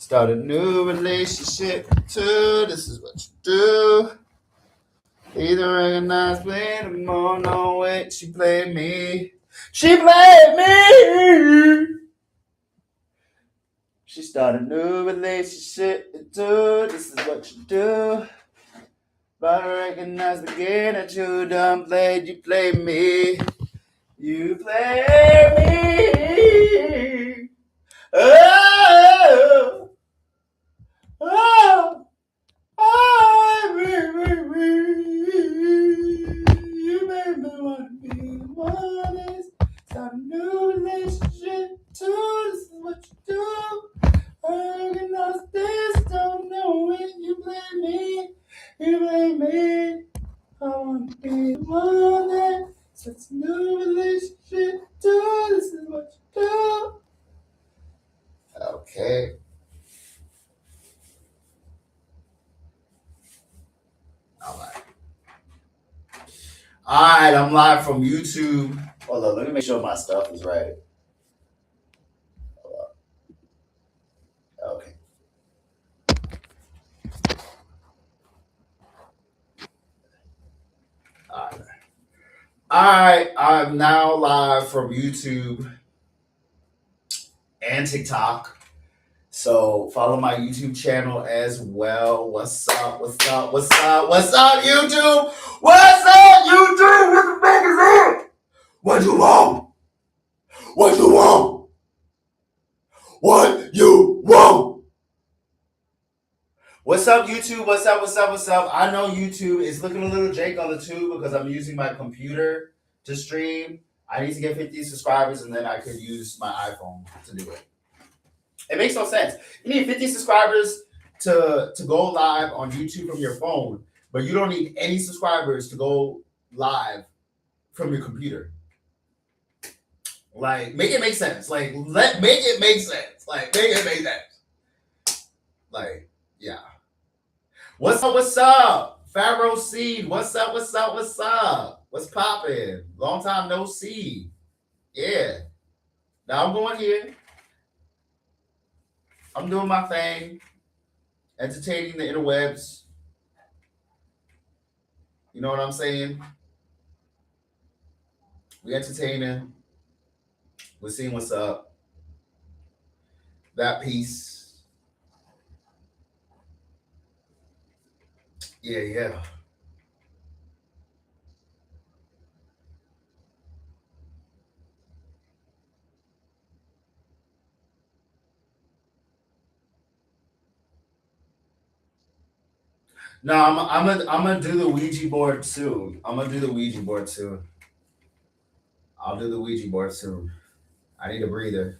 Start a new relationship too. This is what you do. Either recognize me the more, no way. She played me. She played me. She started a new relationship too. This is what you do. But I recognize the game that you done played. You played me. You played me. Oh. Oh. Oh, you made me want to be honest. Start a new relationship too. This is what you do. I recognize this. Don't know when you blame me. You blame me. I want to be honest. So it's a new relationship too. This is what you do. Okay. All right, I'm live from YouTube. Hold on, let me make sure my stuff is right. Okay. All right, I'm now live from YouTube and TikTok. So follow my YouTube channel as well. What's up? What's up? What's up? What's up, YouTube? What's up, YouTube? What the fuck is it? What you want? What you want? What you want? What's up, YouTube? What's up? What's up? What's up? I know YouTube is looking a little jank on the tube because I'm using my computer to stream. I need to get 50 subscribers and then I could use my iPhone to do it. It makes no sense. You need 50 subscribers to go live on YouTube from your phone, but you don't need any subscribers to go live from your computer. Like, make it make sense. Like, make it make sense. Like, make it make sense. Like, yeah. What's up? What's up? Pharaoh Seed. What's up? What's up? What's up? What's poppin'? Long time no see. Yeah. Now I'm going here. I'm doing my thing, entertaining the interwebs. You know what I'm saying? We entertaining. We're seeing what's up. That piece. Yeah. No, I'm gonna do the Ouija board soon. I'll do the Ouija board soon. I need a breather.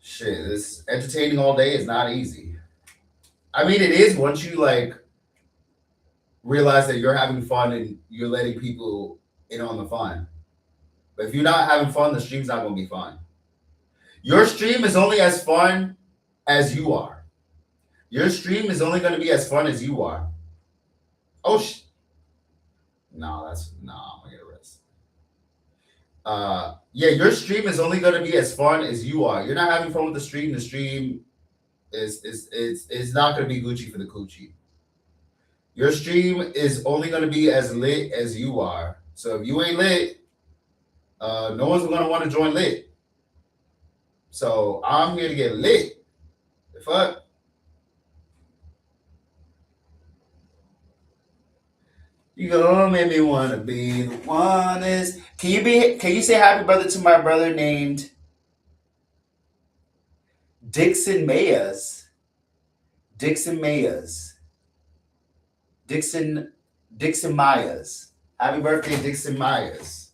Shit, this entertaining all day is not easy. I mean, it is once you like realize that you're having fun and you're letting people in on the fun. But if you're not having fun, the stream's not gonna be fun. Your stream is only as fun as you are. Your stream is only going to be as fun as you are. Oh, no, I'm going to get arrested. Yeah, your stream is only going to be as fun as you are. You're not having fun with the stream. The stream is not going to be Gucci for the coochie. Your stream is only going to be as lit as you are. So if you ain't lit, no one's going to want to join lit. So I'm here to get lit. The fuck? You gonna make me wanna be the one is. Can you say happy birthday to my brother named Dixon Mayers? Dixon Myers. Happy birthday, Dixon Myers.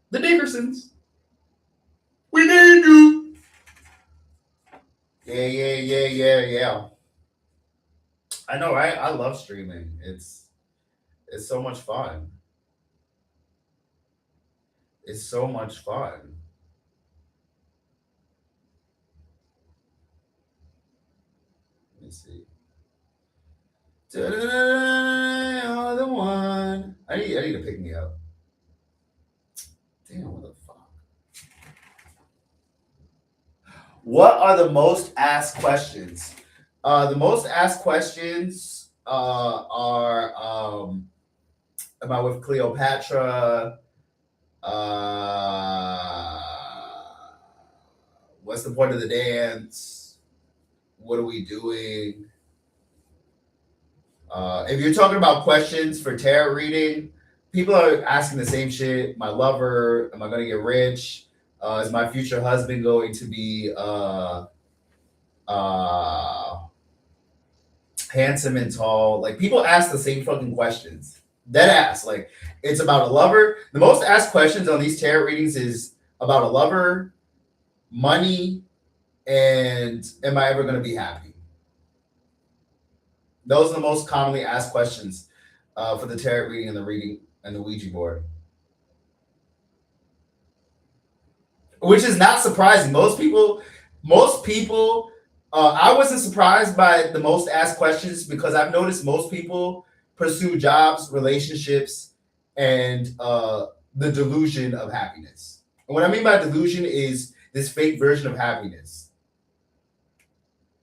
The Dickersons. We need you. Yeah. I know, right? I love streaming. It's so much fun. It's so much fun. Let me see. You're the one. I need to pick me up. Damn, what the fuck? What are the most asked questions? The most asked questions are am I with Cleopatra? Uh, what's the point of the dance? What are we doing? If you're talking about questions for tarot reading, people are asking the same shit. My lover, am I going to get rich? Is my future husband going to be uh, handsome and tall? Like, people ask the same fucking questions. Dead ass. Like, it's about a lover. The most asked questions on these tarot readings is about a lover, money, and am I ever going to be happy? Those are the most commonly asked questions for the tarot reading and the Ouija board, which is not surprising. Most people. I wasn't surprised by the most asked questions because I've noticed most people pursue jobs, relationships, and the delusion of happiness. And what I mean by delusion is this fake version of happiness.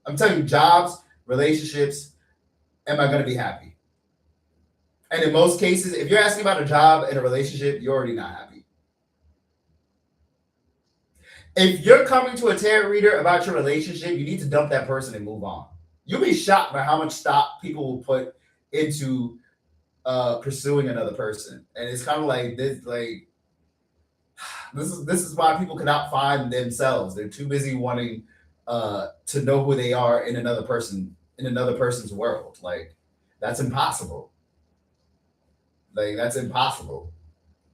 I'm telling you, jobs, relationships, am I going to be happy? And in most cases, if you're asking about a job and a relationship, you're already not happy. If you're coming to a tarot reader about your relationship, you need to dump that person and move on. You'll be shocked by how much stock people will put into pursuing another person. And it's kind of like this, this is why people cannot find themselves. They're too busy wanting to know who they are in another person's world. Like, that's impossible. Like, that's impossible.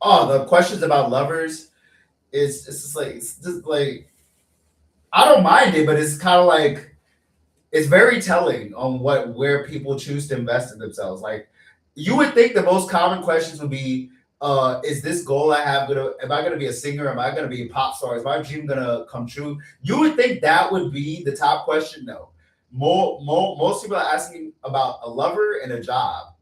Oh, the questions about lovers, it's just like I don't mind it, but it's kind of like it's very telling on where people choose to invest in themselves. Like, you would think the most common questions would be, is this goal I have am I gonna be a singer? Am I gonna be a pop star? Is my dream gonna come true? You would think that would be the top question. No. Most people are asking about a lover and a job.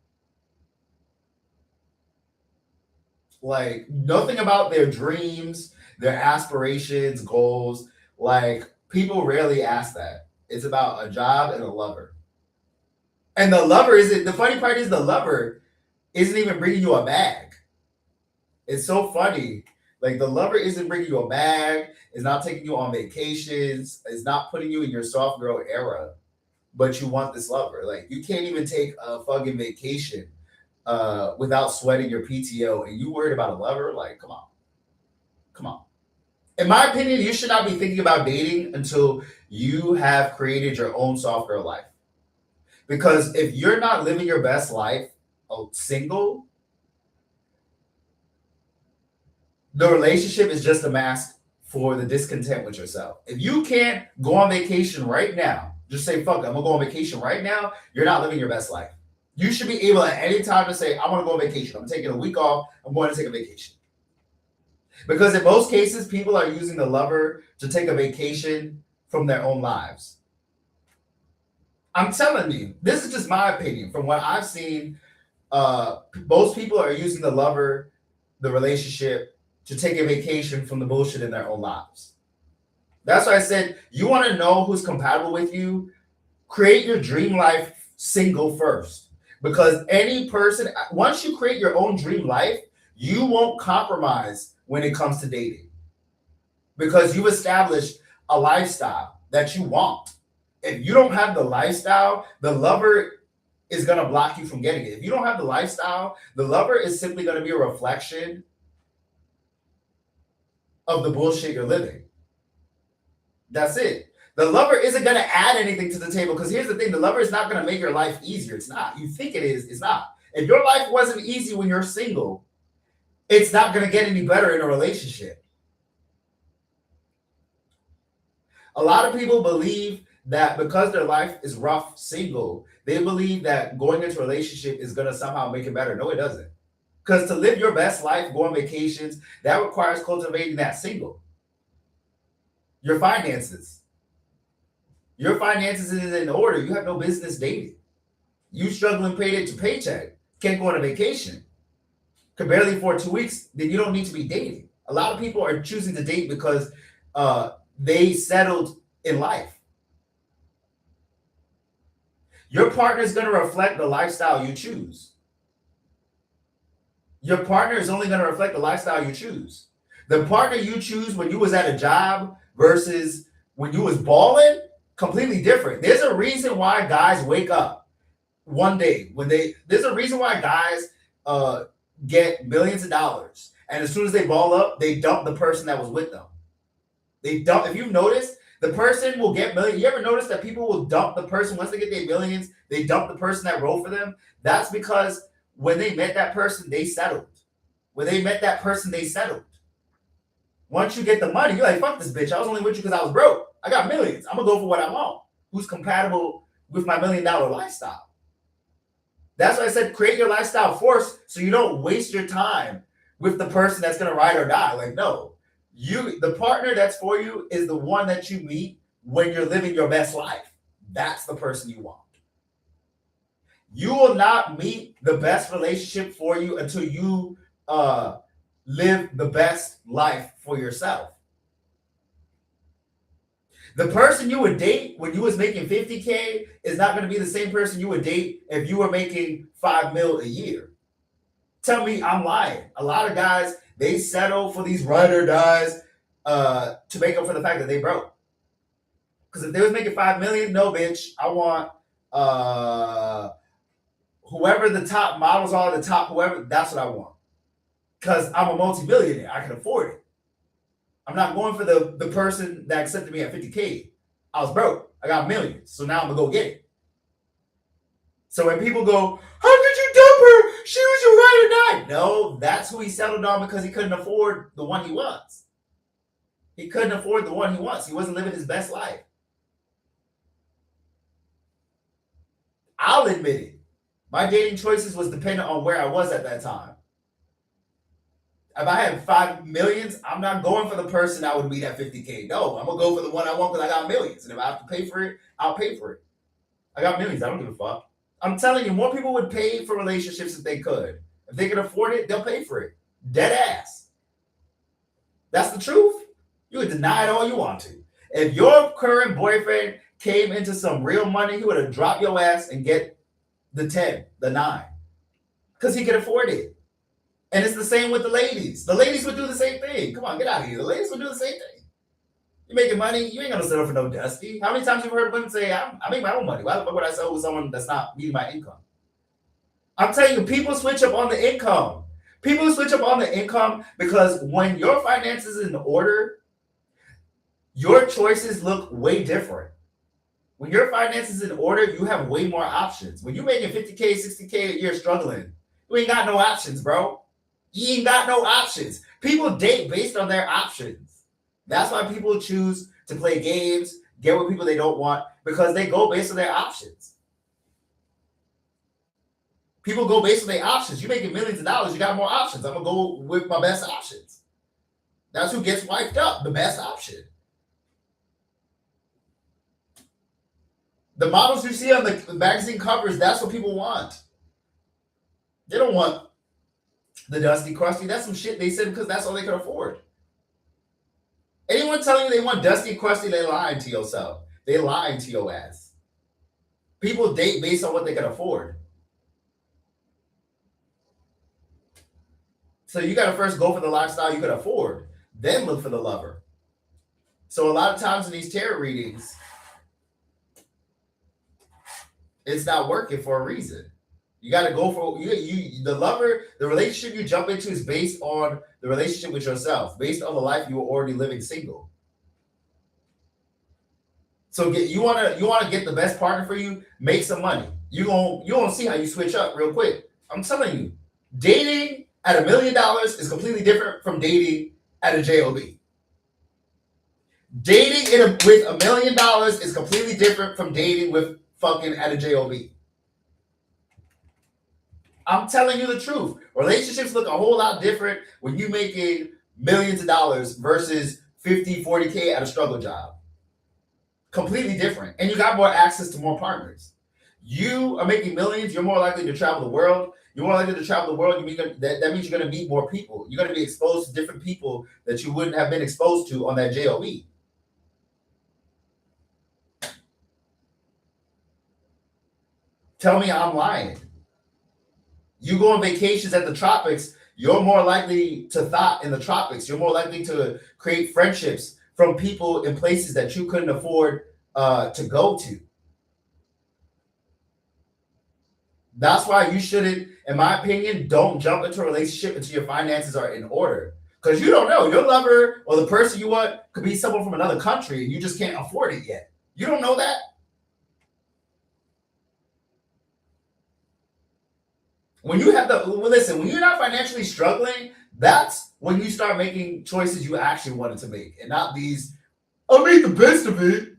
Like, nothing about their dreams, their aspirations, goals. Like, people rarely ask that. It's about a job and a lover. And the lover isn't, the funny part is the lover isn't even bringing you a bag. It's so funny. Like, the lover isn't bringing you a bag, is not taking you on vacations, is not putting you in your soft girl era, but you want this lover. Like, you can't even take a fucking vacation without sweating your PTO, and you worried about a lover? Like, come on. Come on. In my opinion, you should not be thinking about dating until you have created your own soft girl life. Because if you're not living your best life single, the relationship is just a mask for the discontent with yourself. If you can't go on vacation right now, just say, fuck it, I'm going to go on vacation right now, you're not living your best life. You should be able at any time to say, I want to go on vacation. I'm taking a week off. I'm going to take a vacation. Because in most cases, people are using the lover to take a vacation from their own lives. I'm telling you, this is just my opinion. From what I've seen, most people are using the lover, the relationship, to take a vacation from the bullshit in their own lives. That's why I said, you want to know who's compatible with you? Create your dream life single first. Because any person, once you create your own dream life, you won't compromise when it comes to dating. Because you've established a lifestyle that you want. If you don't have the lifestyle, the lover is going to block you from getting it. If you don't have the lifestyle, the lover is simply going to be a reflection of the bullshit you're living. That's it. The lover isn't going to add anything to the table, because here's the thing. The lover is not going to make your life easier. It's not. You think it is. It's not. If your life wasn't easy when you're single, it's not going to get any better in a relationship. A lot of people believe that because their life is rough single, they believe that going into a relationship is going to somehow make it better. No, it doesn't. Because to live your best life, go on vacations, that requires cultivating that single. Your finances. Your finances is in order. You have no business dating. You struggling paycheck to paycheck. Can't go on a vacation. Can barely afford 2 weeks. Then you don't need to be dating. A lot of people are choosing to date because they settled in life. Your partner is going to reflect the lifestyle you choose. Your partner is only going to reflect the lifestyle you choose. The partner you choose when you was at a job versus when you was balling, completely different. There's a reason why guys wake up one day there's a reason why guys get millions of dollars, and as soon as they ball up, they dump the person that was with them. They dump. If you've noticed, the person will get millions. You ever notice that people will dump the person once they get their millions? They dump the person that wrote for them. That's because when they met that person, they settled. When they met that person, they settled. Once you get the money, you're like, fuck this bitch. I was only with you because I was broke. I got millions. I'm gonna go for what I want. Who's compatible with my $1 million lifestyle? That's why I said create your lifestyle first, so you don't waste your time with the person that's gonna ride or die. Like, no, the partner that's for you is the one that you meet when you're living your best life. That's the person you want. You will not meet the best relationship for you until you live the best life for yourself. The person you would date when you was making 50K is not going to be the same person you would date if you were making 5 mil a year. Tell me I'm lying. A lot of guys, they settle for these ride or dies to make up for the fact that they broke. Because if they was making 5 million, no bitch, I want whoever the top models are, the top whoever, that's what I want. Because I'm a multi-millionaire. I can afford it. I'm not going for the person that accepted me at 50K. I was broke. I got millions. So now I'm going to go get it. So when people go, how did you dump her? She was your ride or die. No, that's who he settled on because he couldn't afford the one he wants. He couldn't afford the one he wants. He wasn't living his best life. I'll admit it. My dating choices was dependent on where I was at that time. If I had 5 millions, I'm not going for the person I would meet at 50K. No, I'm going to go for the one I want because I got millions. And if I have to pay for it, I'll pay for it. I got millions. I don't give a fuck. I'm telling you, more people would pay for relationships if they could. If they can afford it, they'll pay for it. Dead ass. That's the truth. You would deny it all you want to. If your current boyfriend came into some real money, he would have dropped your ass and get the 10, the 9. Because he could afford it. And it's the same with the ladies. The ladies would do the same thing. Come on, get out of here. The ladies would do the same thing. You're making money. You ain't going to settle for no dusty. How many times have you heard women say, I make my own money. Why the fuck would I settle with someone that's not meeting my income? I'm telling you, people switch up on the income. People switch up on the income because when your finances is in order, your choices look way different. When your finances is in order, you have way more options. When you're making 50K, 60K a year struggling, you ain't got no options, bro. You ain't got no options. People date based on their options. That's why people choose to play games, get with people they don't want, because they go based on their options. People go based on their options. You're making millions of dollars, you got more options. I'm going to go with my best options. That's who gets wiped up, the best option. The models you see on the magazine covers, that's what people want. They don't want the dusty, crusty. That's some shit they said because that's all they could afford. Anyone telling you they want dusty, crusty, they lying to yourself. They lying to your ass. People date based on what they can afford. So you got to first go for the lifestyle you could afford, then look for the lover. So a lot of times in these tarot readings, it's not working for a reason. You got to go for the lover. The relationship you jump into is based on the relationship with yourself, based on the life you were already living single. So you want to get the best partner for you. Make some money. You gonna see how you switch up real quick. I'm telling you, dating at $1 million is completely different from dating at a job. Dating with $1 million is completely different from dating with fucking at a job. I'm telling you the truth. Relationships look a whole lot different when you're making millions of dollars versus 50, 40K at a struggle job. Completely different. And you got more access to more partners. You are making millions. You're more likely to travel the world. You're more likely to travel the world. That means you're going to meet more people. You're going to be exposed to different people that you wouldn't have been exposed to on that job. Tell me I'm lying. You go on vacations at the tropics, you're more likely to thought in the tropics. You're more likely to create friendships from people in places that you couldn't afford to go to. That's why you shouldn't, in my opinion, don't jump into a relationship until your finances are in order. Because you don't know. Your lover or the person you want could be someone from another country and you just can't afford it yet. You don't know that. When you have the listen, when you're not financially struggling, that's when you start making choices you actually wanted to make, and not these. I'll make the best of it.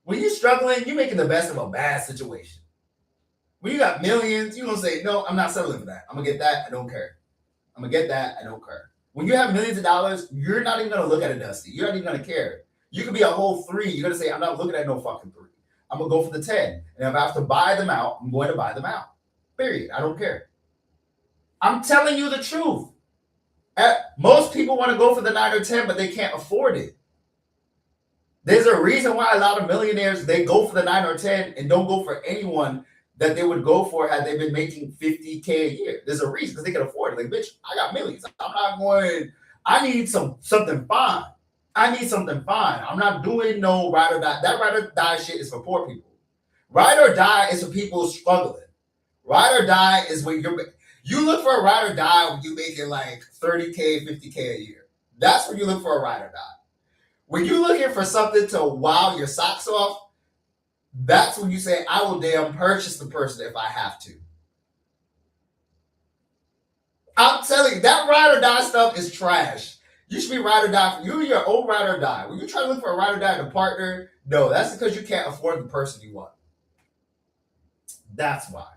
When you're struggling, you're making the best of a bad situation. When you got millions, you're gonna say, "No, I'm not settling for that. I'm gonna get that. I don't care. I'm gonna get that. I don't care." When you have millions of dollars, you're not even gonna look at a Dusty. You're not even gonna care. You could be a whole three. You're gonna say, "I'm not looking at no fucking three. I'm gonna go for the 10. And if I have to buy them out, I'm going to buy them out. Period. I don't care." I'm telling you the truth. Most people want to go for the 9 or 10, but they can't afford it. There's a reason why a lot of millionaires, they go for the 9 or 10 and don't go for anyone that they would go for had they been making 50K a year. There's a reason, because they can afford it. Like, bitch, I got millions. I'm not going, I need something fine. I need something fine. I'm not doing no ride or die. That ride or die shit is for poor people. Ride or die is for people struggling. Ride or die is when you look for a ride or die when you make it like 30K, 50K a year. That's when you look for a ride or die. When you're looking for something to wow your socks off, that's when you say, I will damn purchase the person if I have to. I'm telling you, that ride or die stuff is trash. You should be ride or die for you, your own ride or die. When you try to look for a ride or die in a partner, no, that's because you can't afford the person you want. That's why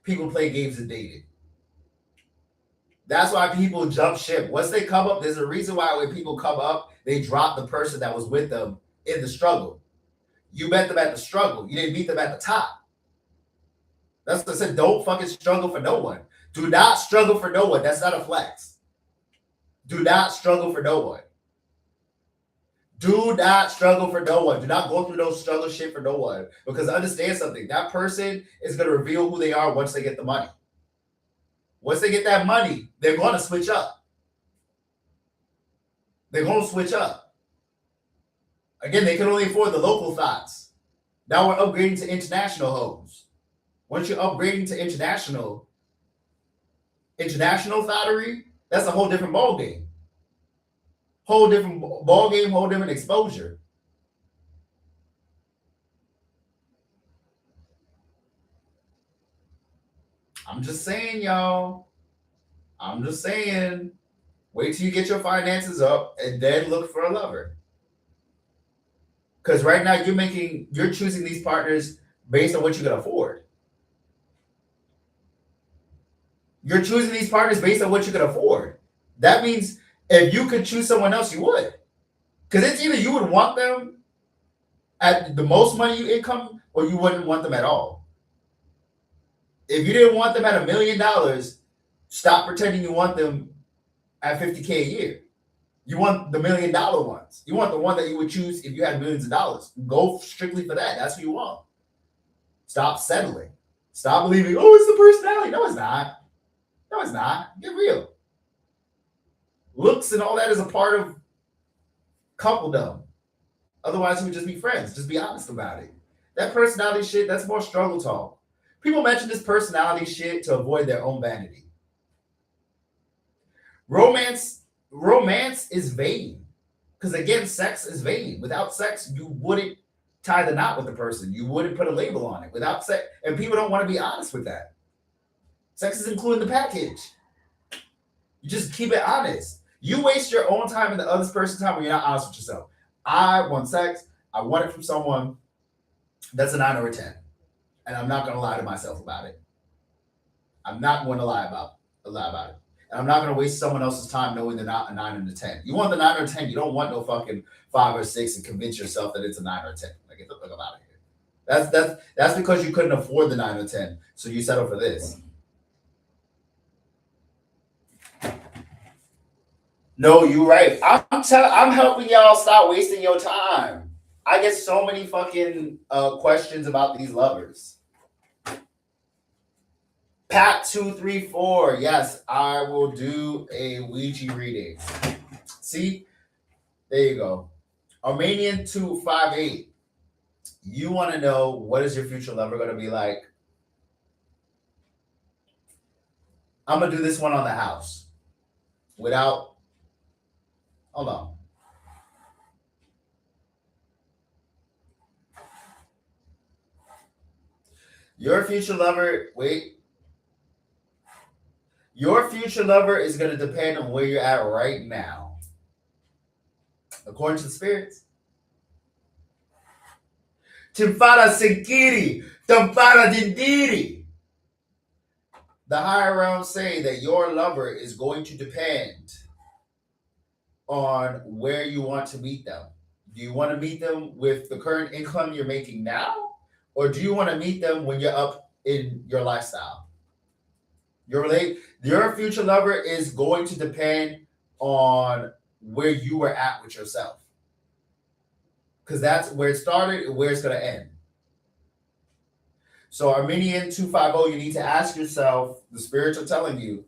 people play games of dating. That's why people jump ship. Once they come up, there's a reason why when people come up, they drop the person that was with them in the struggle. You met them at the struggle. You didn't meet them at the top. That's what I said. Don't fucking struggle for no one. Do not struggle for no one. That's not a flex. Do not struggle for no one. Do not struggle for no one. Do not go through no struggle shit for no one. Because understand something. That person is going to reveal who they are once they get the money. Once they get that money, they're going to switch up. They're going to switch up. Again, they can only afford the local thoughts. Now we're upgrading to international homes. Once you're upgrading to international thottery, that's a whole different ball game. Whole different ball game, whole different exposure. I'm just saying, y'all. I'm just saying. Wait till you get your finances up and then look for a lover. Because right now you're choosing these partners based on what you can afford. You're choosing these partners based on what you can afford. That means if you could choose someone else, you would. Because it's either you would want them at the most money you income or you wouldn't want them at all. If you didn't want them at $1 million, stop pretending you want them at 50K a year. You want the $1 million ones. You want the one that you would choose if you had millions of dollars. Go strictly for that. That's what you want. Stop settling. Stop believing, oh, it's the personality. No, it's not. No, it's not. Get real. Looks and all that is a part of coupledom. Otherwise, you would just be friends. Just be honest about it. That personality shit, that's more struggle talk. People mention this personality shit to avoid their own vanity. Romance is vain. Because again, sex is vain. Without sex, you wouldn't tie the knot with the person. You wouldn't put a label on it. Without sex, and people don't want to be honest with that. Sex is including the package. You just keep it honest. You waste your own time and the other person's time when you're not honest with yourself. I want sex. I want it from someone that's a 9 or a 10. And I'm not going to lie to myself about it. I'm not going to lie about it. And I'm not going to waste someone else's time knowing they're not a 9 and a 10. You want the 9 or 10. You don't want no fucking 5 or 6 and convince yourself that it's a 9 or 10. Like, get the fuck out of here. That's because you couldn't afford the 9 or 10. So you settle for this. No, you're right. I'm helping y'all stop wasting your time. I get so many fucking questions about these lovers. Pat234, yes, I will do a Ouija reading. See, there you go. Armenian 258. You want to know what is your future lover going to be like? I'm going to do this one on the house without. Hold on. Your future lover, wait. Your future lover is going to depend on where you're at right now. According to the spirits. Timfara Senkiri, Tamfara Dindiri. The higher realms say that your lover is going to depend on where you want to meet them. Do you want to meet them with the current income you're making now? Or do you want to meet them when you're up in your lifestyle? Your future lover is going to depend on where you were at with yourself. Because that's where it started and where it's going to end. So Armenian 250, you need to ask yourself, the spirits are telling you,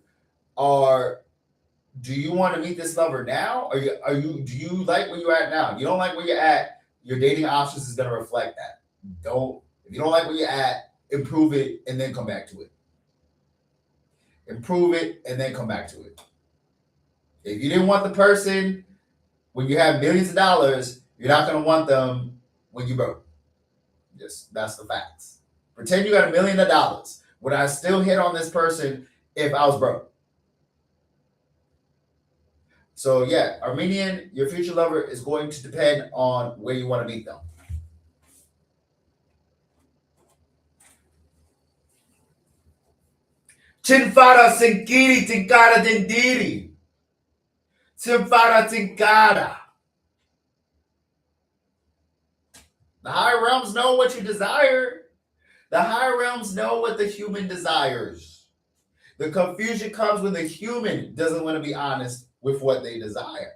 do you want to meet this lover now? Do you like where you're at now? If you don't like where you're at, your dating options is going to reflect that. If you don't like where you're at, improve it and then come back to it. Improve it and then come back to it. If you didn't want the person when you have millions of dollars, you're not going to want them when you broke. That's the facts. Pretend you got $1 million. Would I still hit on this person if I was broke? So yeah, Armenian, your future lover is going to depend on where you want to meet them. Chinfara Senkiri Tinkara Dindiri. Chinfara Tinkara. The higher realms know what you desire. The higher realms know what the human desires. The confusion comes when the human doesn't want to be honest with what they desire.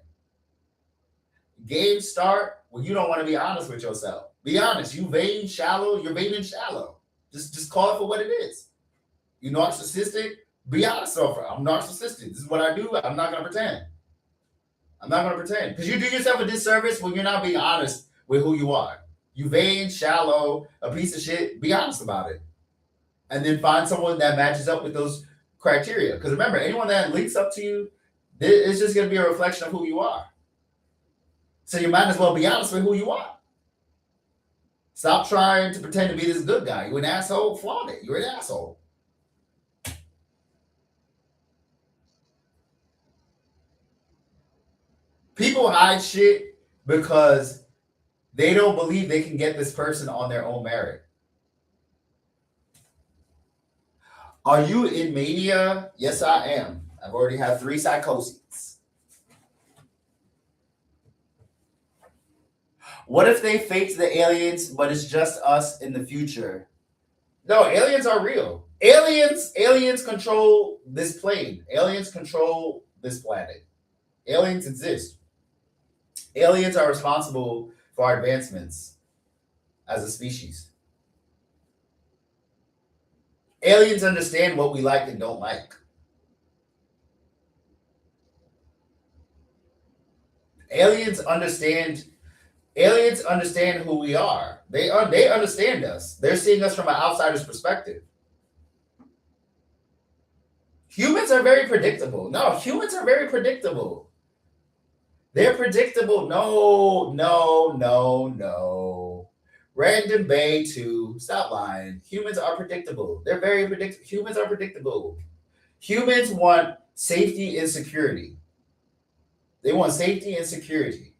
Games start when you don't want to be honest with yourself. Be honest. You vain, shallow. You're vain and shallow. Just call it for what it is. You narcissistic? Be honest over. I'm narcissistic. This is what I do. I'm not going to pretend. Because you do yourself a disservice when you're not being honest with who you are. You vain, shallow, a piece of shit. Be honest about it. And then find someone that matches up with those criteria. Because remember, anyone that links up to you, it's just going to be a reflection of who you are. So you might as well be honest with who you are. Stop trying to pretend to be this good guy. You're an asshole. Flaunt it. You're an asshole. People hide shit because they don't believe they can get this person on their own merit. Are you in mania? Yes, I am. I've already had 3 psychoses. What if they faked the aliens, but it's just us in the future? No, aliens are real. Aliens control this plane. Aliens control this planet. Aliens exist. Aliens are responsible for our advancements as a species. Aliens understand what we like and don't like. Aliens understand who we are. They understand us. They're seeing us from an outsider's perspective. Humans are very predictable. No, humans are very predictable. They're predictable. No. Random Bay 2. Stop lying. Humans are predictable. They're very predictable. Humans are predictable. Humans want safety and security. They want safety and security.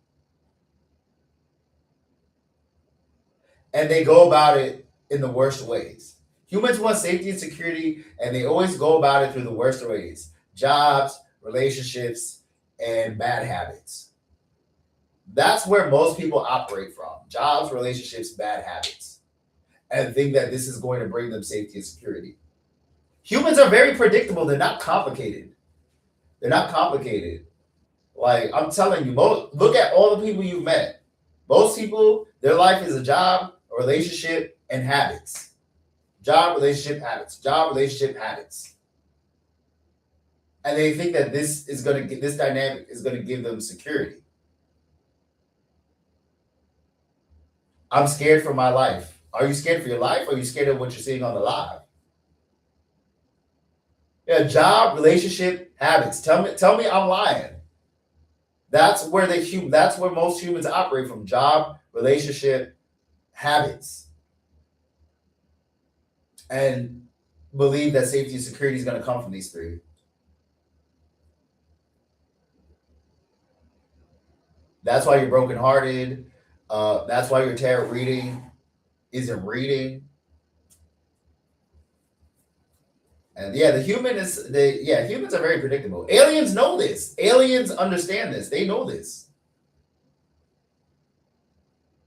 And they go about it in the worst ways. Humans want safety and security, and they always go about it through the worst ways. Jobs, relationships, and bad habits. That's where most people operate from. Jobs, relationships, bad habits. And think that this is going to bring them safety and security. Humans are very predictable. They're not complicated. Like, I'm telling you, look at all the people you've met. Most people Their life is a job, a relationship, and habits. Job, relationship, habits. Job, relationship, habits. And they think that this dynamic is gonna give them security. I'm scared for my life. Are you scared for your life, or are you scared of what you're seeing on the live? Yeah, job, relationship, habits. Tell me I'm lying. That's where most humans operate from: job, relationship, habits, and believe that safety and security is going to come from these three. That's why you're brokenhearted. That's why your tarot reading isn't reading. And yeah, humans are very predictable. Aliens know this. Aliens understand this. They know this.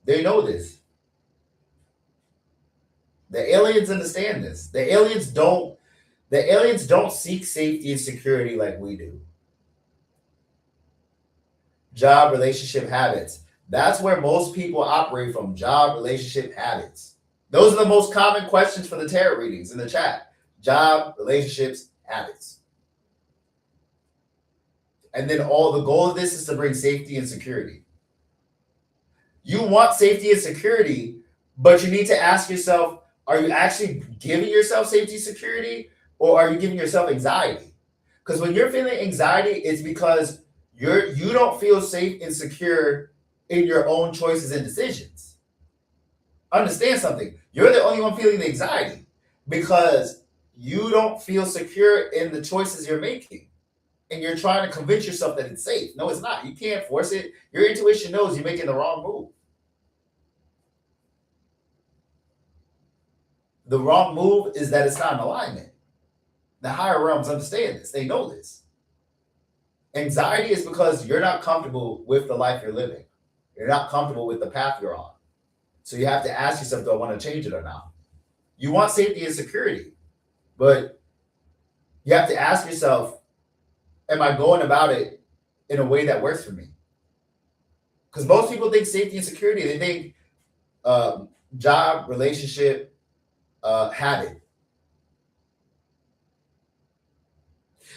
They know this. The aliens understand this. The aliens don't seek safety and security like we do. Job, relationship, habits. That's where most people operate from: job, relationship, habits. Those are the most common questions for the tarot readings in the chat: job, relationships, habits. And then the goal of this is to bring safety and security. You want safety and security, but you need to ask yourself, are you actually giving yourself safety and security, or are you giving yourself anxiety? Because when you're feeling anxiety, it's because you don't feel safe and secure in your own choices and decisions. Understand something. You're the only one feeling the anxiety because you don't feel secure in the choices you're making. And you're trying to convince yourself that it's safe. No, it's not. You can't force it. Your intuition knows you're making the wrong move. The wrong move is that it's not in alignment. The higher realms understand this. They know this. Anxiety is because you're not comfortable with the life you're living. You're not comfortable with the path you're on. So you have to ask yourself, do I want to change it or not? You want safety and security, but you have to ask yourself, am I going about it in a way that works for me? Because most people think safety and security, they think job, relationship, habit.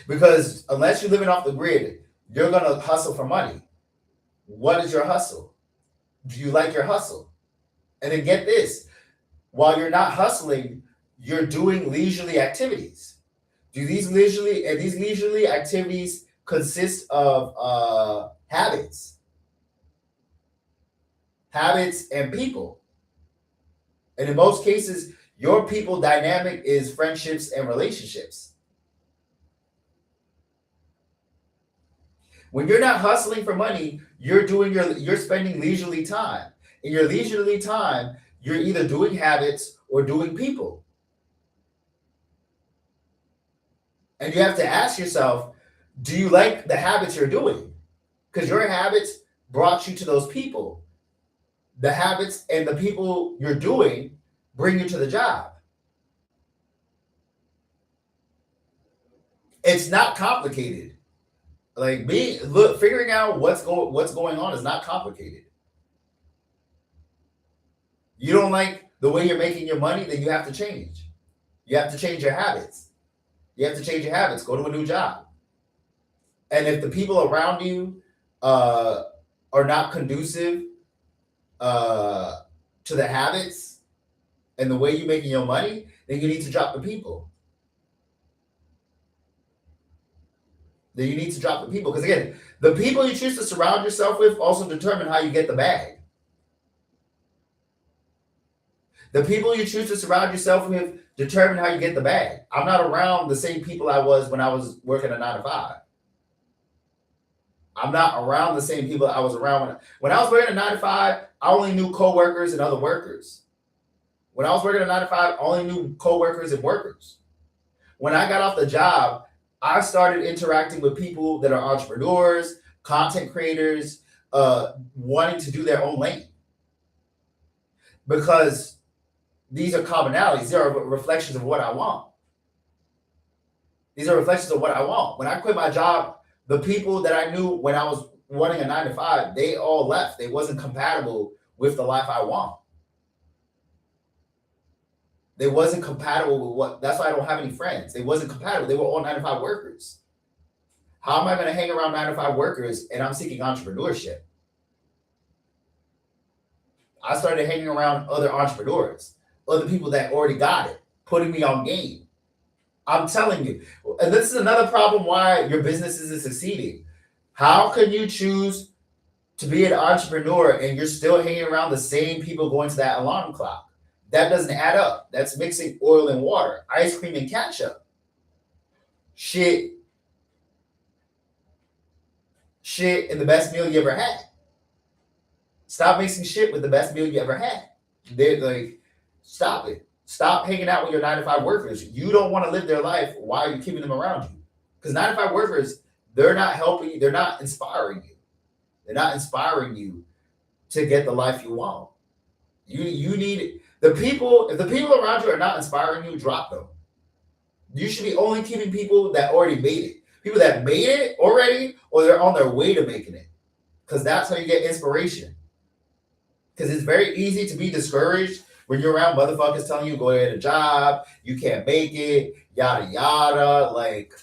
Because unless you're living off the grid, you're going to hustle for money. What is your hustle? Do you like your hustle? And then get this, while you're not hustling, you're doing leisurely activities. Do these leisurely activities consist of habits and people? And in most cases, your people dynamic is friendships and relationships. When you're not hustling for money, you're spending leisurely time. In your leisurely time, you're either doing habits or doing people. And you have to ask yourself, do you like the habits you're doing? Because your habits brought you to those people. The habits and the people you're doing bring you to the job. It's not complicated. Like figuring out what's going on is not complicated. You don't like the way you're making your money, then you have to change. You have to change your habits. You have to change your habits. Go to a new job. And if the people around you are not conducive to the habits and the way you're making your money, then you need to drop the people. Because again, the people you choose to surround yourself with also determine how you get the bag. The people you choose to surround yourself with determine how you get the bag. I'm not around the same people I was when I was working a 9 to 5. I'm not around the same people I was around when I was working a 9 to 5. I only knew coworkers and other workers. When I was working a 9 to 5, I only knew coworkers and workers. When I got off the job, I started interacting with people that are entrepreneurs, content creators, wanting to do their own lane. Because these are commonalities. They are reflections of what I want. These are reflections of what I want. When I quit my job, the people that I knew when I was running a 9 to 5, they all left. They wasn't compatible with the life I want. They wasn't compatible with what. That's why I don't have any friends. They wasn't compatible. They were all 9 to 5 workers. How am I going to hang around 9 to 5 workers and I'm seeking entrepreneurship? I started hanging around other entrepreneurs, other people that already got it, putting me on game. I'm telling you. And this is another problem why your business isn't succeeding. How can you choose to be an entrepreneur and you're still hanging around the same people going to that alarm clock? That doesn't add up. That's mixing oil and water, ice cream and ketchup. Shit, and the best meal you ever had. Stop mixing shit with the best meal you ever had. They're like, stop it. Stop hanging out with your 9 to 5 workers. You don't want to live their life. Why are you keeping them around you? Because 9 to 5 workers, they're not helping you. They're not inspiring you. They're not inspiring you to get the life you want. You need the people. If the people around you are not inspiring you, drop them. You should be only keeping people that already made it. People that made it already, or they're on their way to making it. Because that's how you get inspiration. Because it's very easy to be discouraged when you're around motherfuckers telling you go get a job, you can't make it, yada yada. Like,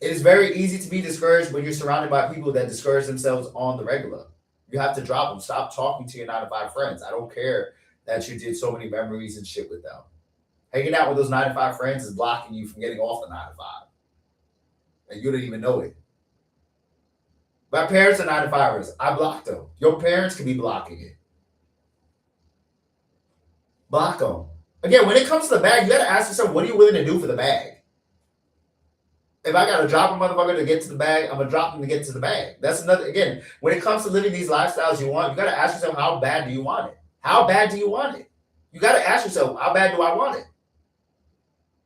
it is very easy to be discouraged when you're surrounded by people that discourage themselves on the regular. You have to drop them. Stop talking to your 9 to 5 friends. I don't care that you did so many memories and shit with them. Hanging out with those 9 to 5 friends is blocking you from getting off the 9 to 5. And you didn't even know it. My parents are 9 to 5ers. I blocked them. Your parents could be blocking it. Block them. Again, when it comes to the bag, you got to ask yourself, what are you willing to do for the bag? If I got to drop a motherfucker to get to the bag, I'm going to drop them to get to the bag. That's another, again, when it comes to living these lifestyles you want, you got to ask yourself, how bad do you want it? How bad do you want it? You got to ask yourself, how bad do I want it?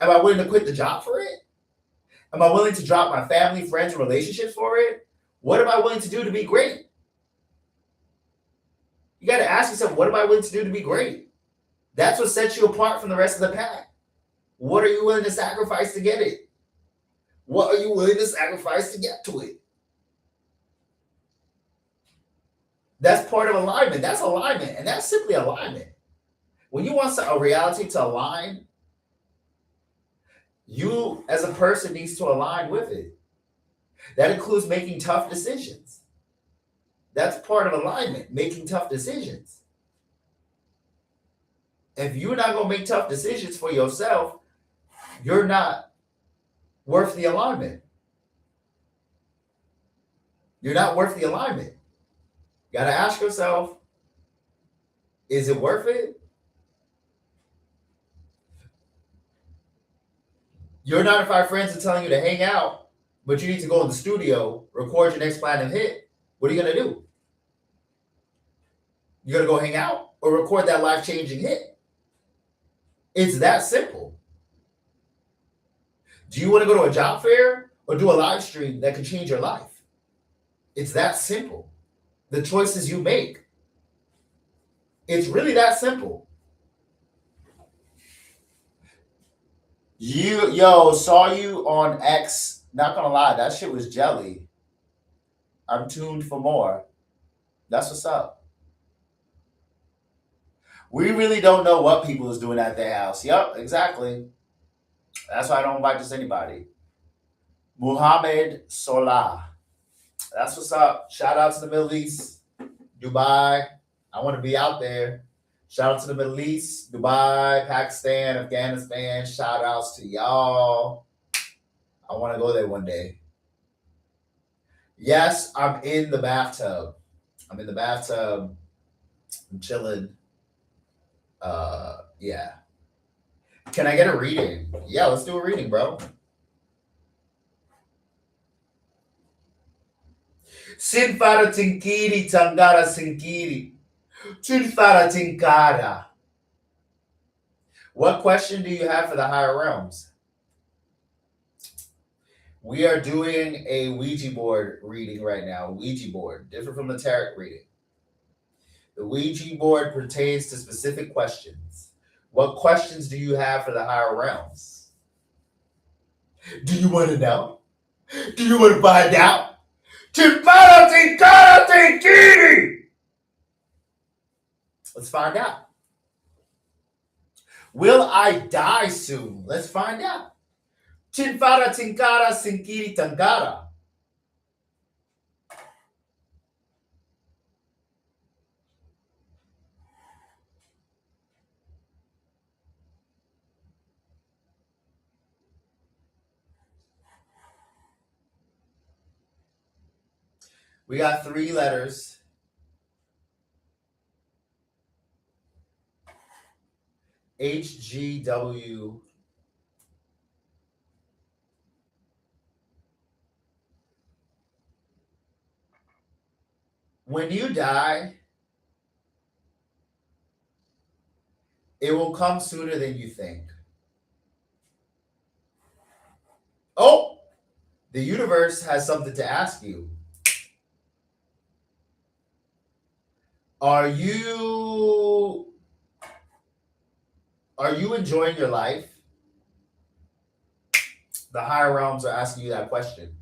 Am I willing to quit the job for it? Am I willing to drop my family, friends, and relationships for it? What am I willing to do to be great? You got to ask yourself, what am I willing to do to be great? That's what sets you apart from the rest of the pack. What are you willing to sacrifice to get it? What are you willing to sacrifice to get to it? That's part of alignment. That's alignment. And that's simply alignment. When you want a reality to align, you as a person needs to align with it. That includes making tough decisions. That's part of alignment, making tough decisions. If you're not going to make tough decisions for yourself, you're not worth the alignment. You're not worth the alignment. You got to ask yourself, is it worth it? Your 9 to 5 friends are telling you to hang out, but you need to go in the studio, record your next platinum hit. What are you going to do? You're going to go hang out or record that life-changing hit? It's that simple. Do you want to go to a job fair or do a live stream that can change your life? It's that simple. The choices you make. It's really that simple. Saw you on X. Not gonna lie, that shit was jelly. I'm tuned for more. That's what's up. We really don't know what people is doing at their house. Yep, exactly. That's why I don't invite just anybody. Muhammad Solah. That's what's up. Shout out to the Middle East, Dubai. I want to be out there. Shout out to the Middle East, Dubai, Pakistan, Afghanistan. Shout outs to y'all. I want to go there one day. Yes, I'm in the bathtub. I'm in the bathtub. I'm chilling. Yeah. Can I get a reading? Yeah, let's do a reading, bro. Sinfara tinkiri tangara sinkiri. Tunfara tinkara. What question do you have for the higher realms? We are doing a Ouija board reading right now. Ouija board, different from the tarot reading. The Ouija board pertains to specific questions. What questions do you have for the higher realms? Do you want to know? Do you want to find out? Let's find out. Will I die soon? Let's find out. Chinfara tinkara sinkiri tangara. We got 3 letters. HGW. When you die, it will come sooner than you think. Oh, the universe has something to ask you. Are you enjoying your life? The higher realms are asking you that question.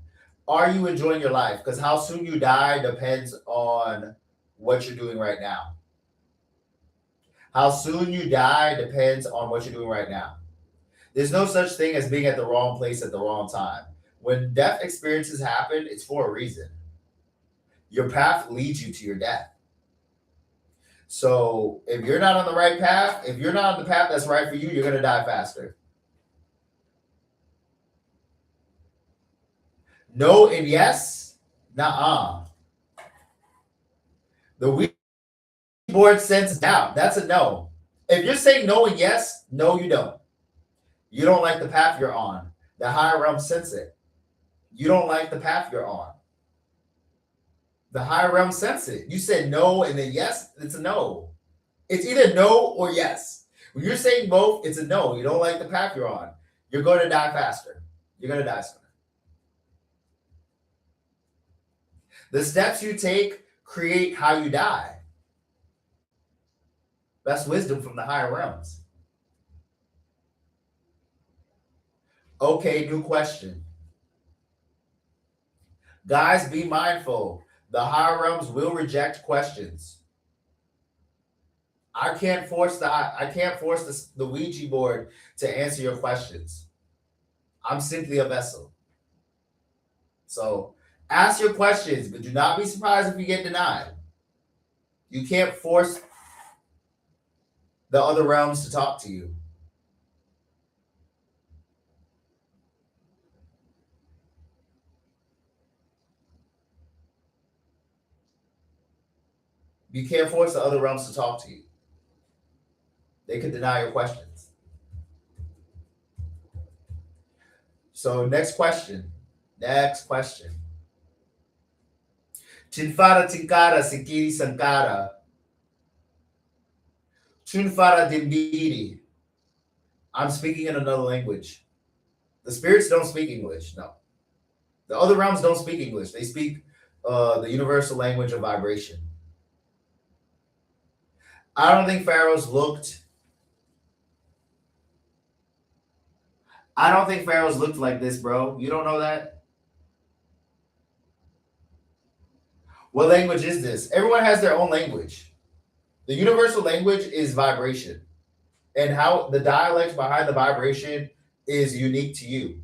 Are you enjoying your life? Because how soon you die depends on what you're doing right now. How soon you die depends on what you're doing right now. There's no such thing as being at the wrong place at the wrong time. When death experiences happen, it's for a reason. Your path leads you to your death. So if you're not on the right path, if you're not on the path that's right for you, you're going to die faster. No and yes, nuh-uh. The Ouija board sends down. That's a no. If you're saying no and yes, no, you don't. You don't like the path you're on. The higher realm sense it. You don't like the path you're on. The higher realm sense it. You said no and then yes, it's a no. It's either no or yes. When you're saying both, it's a no. You don't like the path you're on. You're going to die faster. You're going to die sooner. The steps you take create how you die. That's wisdom from the higher realms. Okay, new question. Guys, be mindful. The higher realms will reject questions. I can't force the Ouija board to answer your questions. I'm simply a vessel. So ask your questions, but do not be surprised if you get denied. You can't force the other realms to talk to you. You can't force the other realms to talk to you. They could deny your questions. So next question. Chinfara tinkara sikiri sankara. Chunfara dimbiri. I'm speaking in another language. The spirits don't speak English. No. The other realms don't speak English. They speak the universal language of vibration. I don't think pharaohs looked like this, bro. You don't know that? What language is this? Everyone has their own language. The universal language is vibration. And how the dialect behind the vibration is unique to you.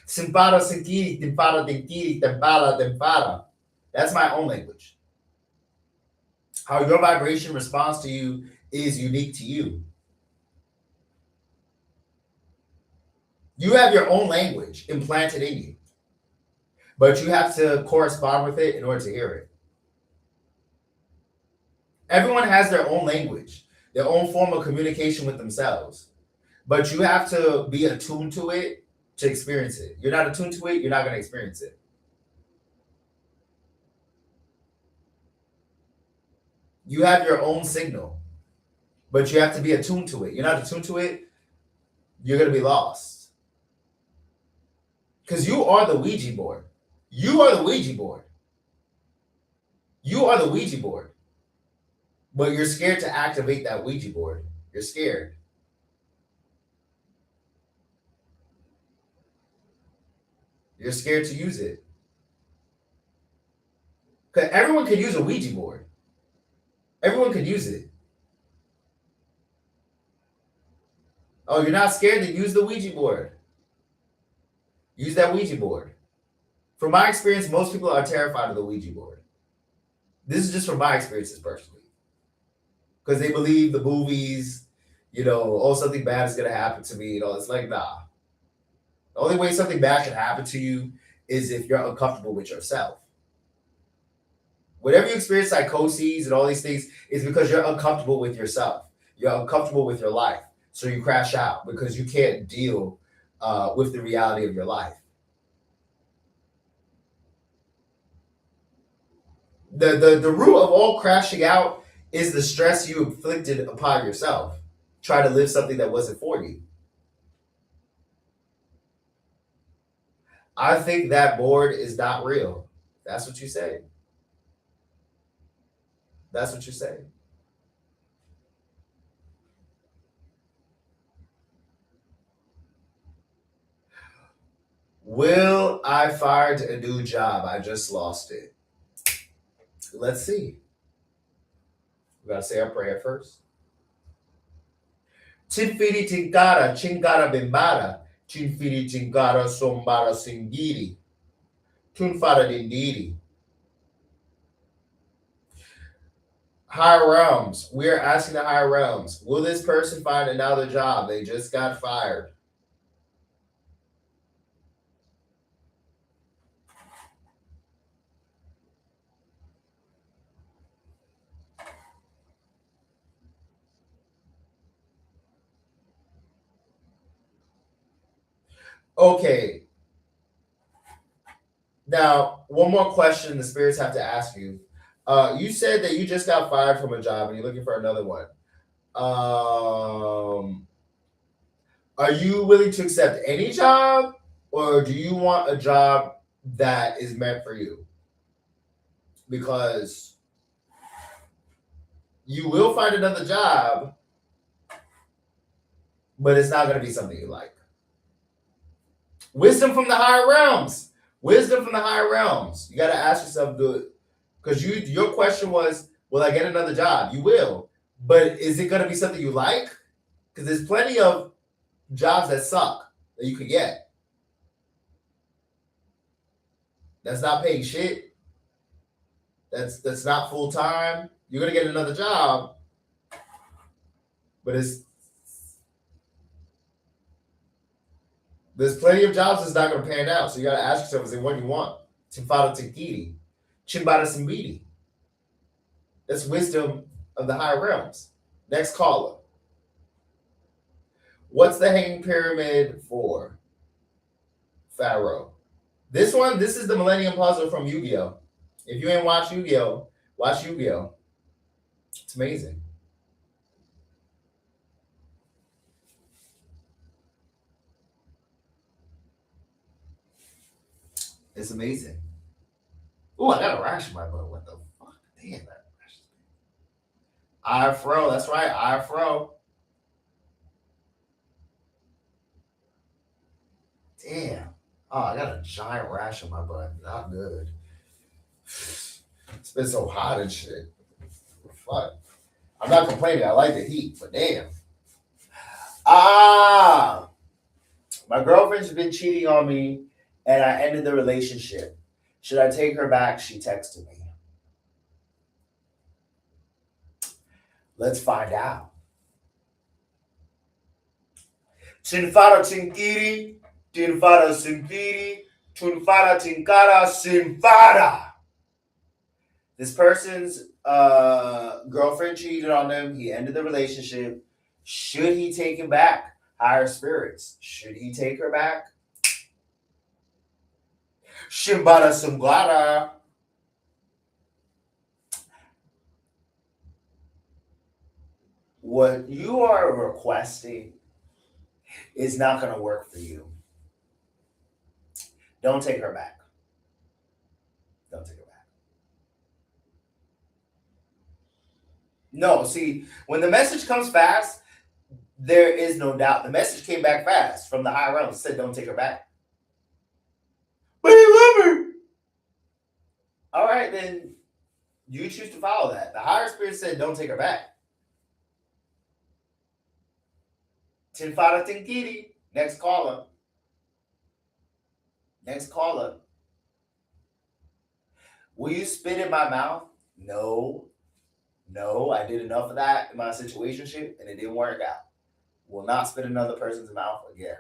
Simpara sinkiri, timpara tinkiri, tempala tempara. That's my own language. How your vibration responds to you is unique to you. You have your own language implanted in you, but you have to correspond with it in order to hear it. Everyone has their own language, their own form of communication with themselves, but you have to be attuned to it to experience it. You're not attuned to it, you're not going to experience it. You have your own signal, but you have to be attuned to it. You're not attuned to it, you're going to be lost. Because you are the Ouija board. You are the Ouija board. You are the Ouija board. But you're scared to activate that Ouija board. You're scared. You're scared to use it. Because everyone could use a Ouija board. Everyone could use it. Oh, you're not scared to use the Ouija board. Use that Ouija board. From my experience, most people are terrified of the Ouija board. This is just from my experiences personally. Because they believe the movies, oh, something bad is going to happen to me. It's like, nah. The only way something bad can happen to you is if you're uncomfortable with yourself. Whenever you experience psychoses and all these things, it's because you're uncomfortable with yourself. You're uncomfortable with your life. So you crash out because you can't deal with the reality of your life. The root of all crashing out is the stress you inflicted upon yourself. Try to live something that wasn't for you. I think that board is not real. That's what you say. That's what you say. Will I find a new job? I just lost it. Let's see. We gotta say our prayer first. Chinfiri Tinkara, Chinkara Bimbara, Chinfiri Tinkara Sombara Singiri, Tunfara Dindiri. Higher realms. We are asking the higher realms. Will this person find another job? They just got fired. Okay. Now, one more question the spirits have to ask you. You said that you just got fired from a job and you're looking for another one. Are you willing to accept any job, or do you want a job that is meant for you? Because you will find another job, but it's not going to be something you like. Wisdom from the higher realms. Wisdom from the higher realms. You got to ask yourself, because your question was, will I get another job? You will, but is it going to be something you like? Because there's plenty of jobs that suck that you could get. That's not paying shit. That's not full time. You're gonna get another job, but there's plenty of jobs that's not gonna pan out. So you gotta ask yourself, is it what you want? Timfada Tinkiri, Chimbada Simbidi. That's wisdom of the higher realms. Next caller. What's the hanging pyramid for? Pharaoh. This is the Millennium Puzzle from Yu-Gi-Oh! If you ain't watch Yu-Gi-Oh! Watch Yu-Gi-Oh! It's amazing. It's amazing. Oh, I got a rash in my butt. What the fuck? Damn, that rash. L-Fro, that's right, L-Fro. Damn. Oh, I got a giant rash on my butt. Not good. It's been so hot and shit. Fuck. I'm not complaining. I like the heat, but damn. Ah, my girlfriend's been cheating on me, and I ended the relationship. Should I take her back? She texted me. Let's find out. Tinfara Tinkiri, Tinfara Simpiri, Tunfara Tinkara Simfara. This person's girlfriend cheated on him. He ended the relationship. Should he take him back? Higher spirits. Should he take her back? Shimbara Sumgara. What you are requesting is not going to work for you. Don't take her back. Don't take her back. No, see, when the message comes fast, there is no doubt. The message came back fast from the higher realms. Said, don't take her back. right, then you choose to follow that. The higher spirit said, don't take her back. Tinfara Tinkiri. Next caller. Next caller. Will you spit in my mouth? No. No, I did enough of that in my situationship and it didn't work out. Will not spit in another person's mouth again.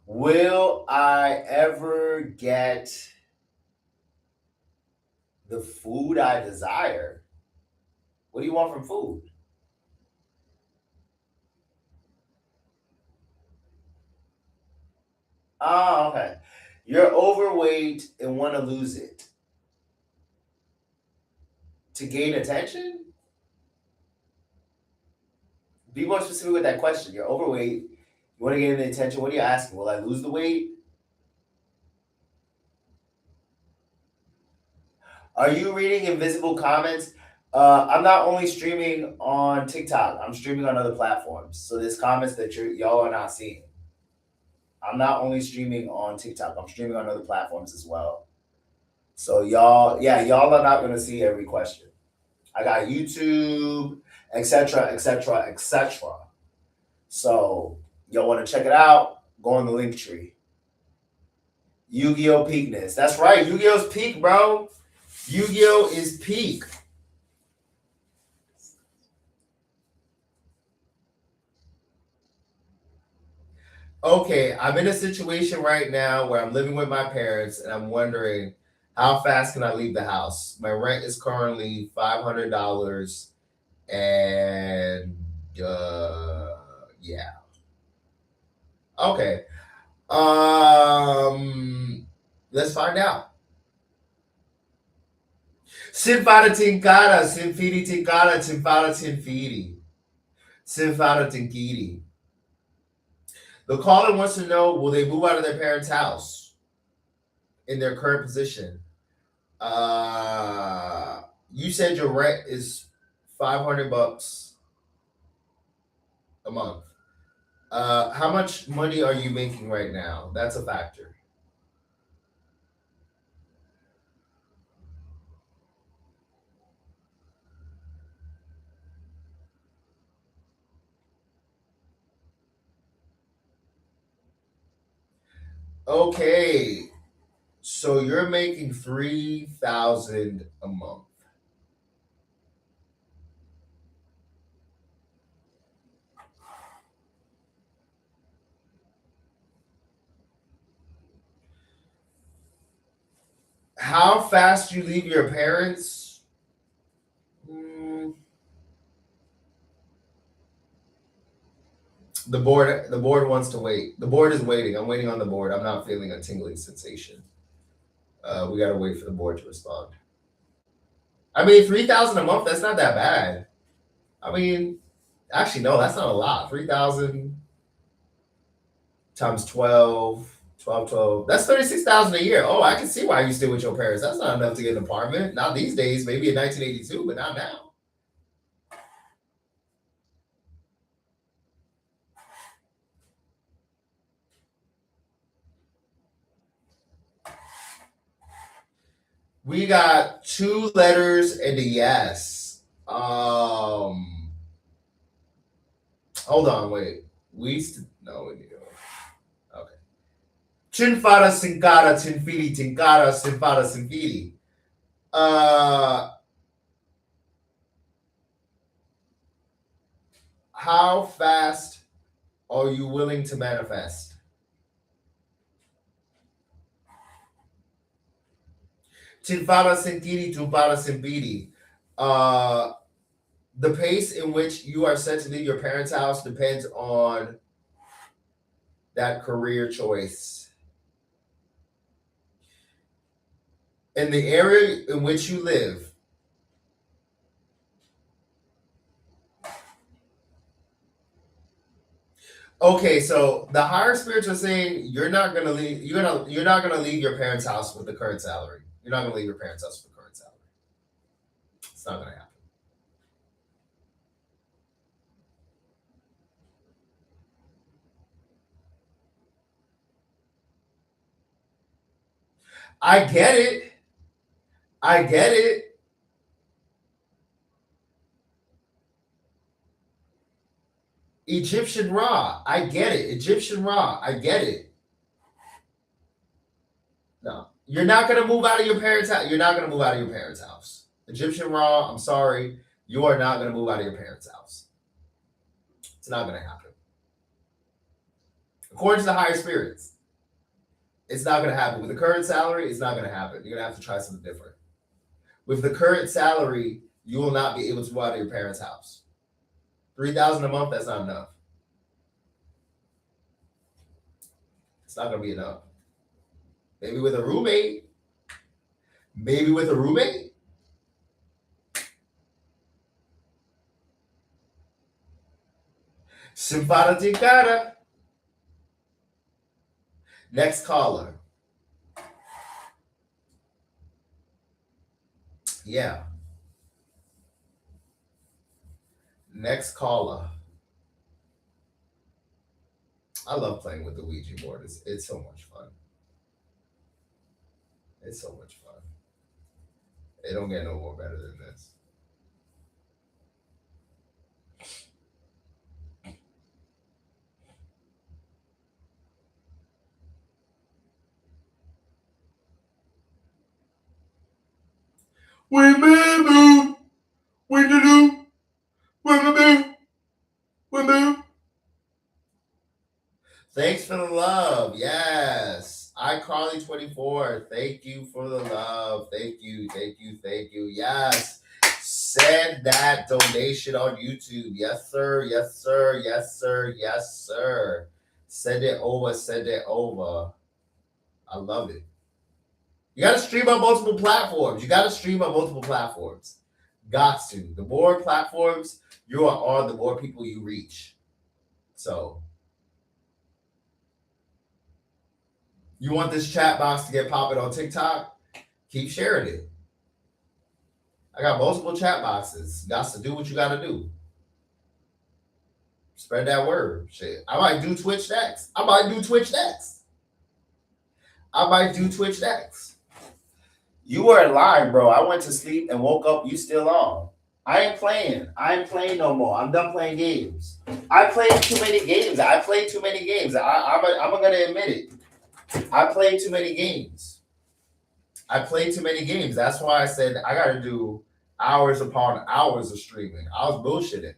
Will I ever get the food I desire? What do you want from food? Oh, okay. You're overweight and want to lose it. To gain attention? Be more specific with that question. You're overweight. You want to gain the attention. What are you asking? Will I lose the weight? Are you reading invisible comments? I'm not only streaming on TikTok. I'm streaming on other platforms. So there's comments that y'all are not seeing. I'm not only streaming on TikTok. I'm streaming on other platforms as well. So y'all are not gonna see every question. I got YouTube, etc., etc., etc. So y'all want to check it out? Go on the link tree. Yu-Gi-Oh! Peakness. That's right. Yu-Gi-Oh's peak, bro. Yu-Gi-Oh! Is peak. Okay, I'm in a situation right now where I'm living with my parents and I'm wondering how fast can I leave the house? My rent is currently $500 and yeah. Okay. Let's find out. Sinfara tinkara, sinfiri tinkara, sinfara tinfiri. Sinfara tinkiri. The caller wants to know, will they move out of their parents' house in their current position? You said your rent is $500 a month. How much money are you making right now? That's a factor. Okay, so you're making 3,000 a month. How fast you leave your parents? The board wants to wait. The board is waiting. I'm waiting on the board. I'm not feeling a tingling sensation. We gotta wait for the board to respond. I mean, 3,000 a month. That's not that bad. I mean, actually, no, that's not a lot. 3,000 times 12, 12, 12. That's 36,000 a year. Oh, I can see why you stay with your parents. That's not enough to get an apartment. Not these days. Maybe in 1982, but not now. We got 2 letters and a yes. Hold on, wait. No, we need to. Okay. Chinfara sinkara tinfili tinkara sinfara sinfili. How fast are you willing to manifest? Chinfara sintiri tumpara simpiri. The pace in which you are set to leave your parents' house depends on that career choice. In the area in which you live, okay, so the higher spirits are saying you're not gonna leave. You're not gonna leave your parents' house with the current salary. You're not gonna leave your parents' house with the current salary. It's not gonna happen. I get it. I get it. Egyptian Ra. I get it. Egyptian Ra. I get it. No. You're not gonna move out of your parents' house. You're not gonna move out of your parents' house. Egyptian Ra, I'm sorry. You are not gonna move out of your parents' house. It's not gonna happen. According to the higher spirits, it's not gonna happen. With the current salary, it's not gonna happen. You're gonna have to try something different. With the current salary, you will not be able to move out of your parents' house. $3,000 a month, that's not enough. It's not gonna be enough. Maybe with a roommate. Maybe with a roommate. Simpaticada. Next caller. Yeah. Next caller. I love playing with the Ouija board. It's so much fun. It's so much fun. It don't get no more better than this. Remember, when you do, remember. Thanks for the love. Yes. iCarly24. Thank you for the love. Thank you. Thank you. Thank you. Yes. Send that donation on YouTube. Yes, sir. Yes, sir. Yes, sir. Yes, sir. Send it over. Send it over. I love it. You got to stream on multiple platforms. You got to stream on multiple platforms. Got to. The more platforms you are on, the more people you reach. So, you want this chat box to get popping on TikTok? Keep sharing it. I got multiple chat boxes. Got to do what you got to do. Spread that word. Shit. I might do Twitch next. I might do Twitch next. You were in line, bro. I went to sleep and woke up. You still on. I ain't playing no more. I'm done playing games. I played too many games. I'm going to admit it. I played too many games. That's why I said I got to do hours upon hours of streaming. I was bullshitting.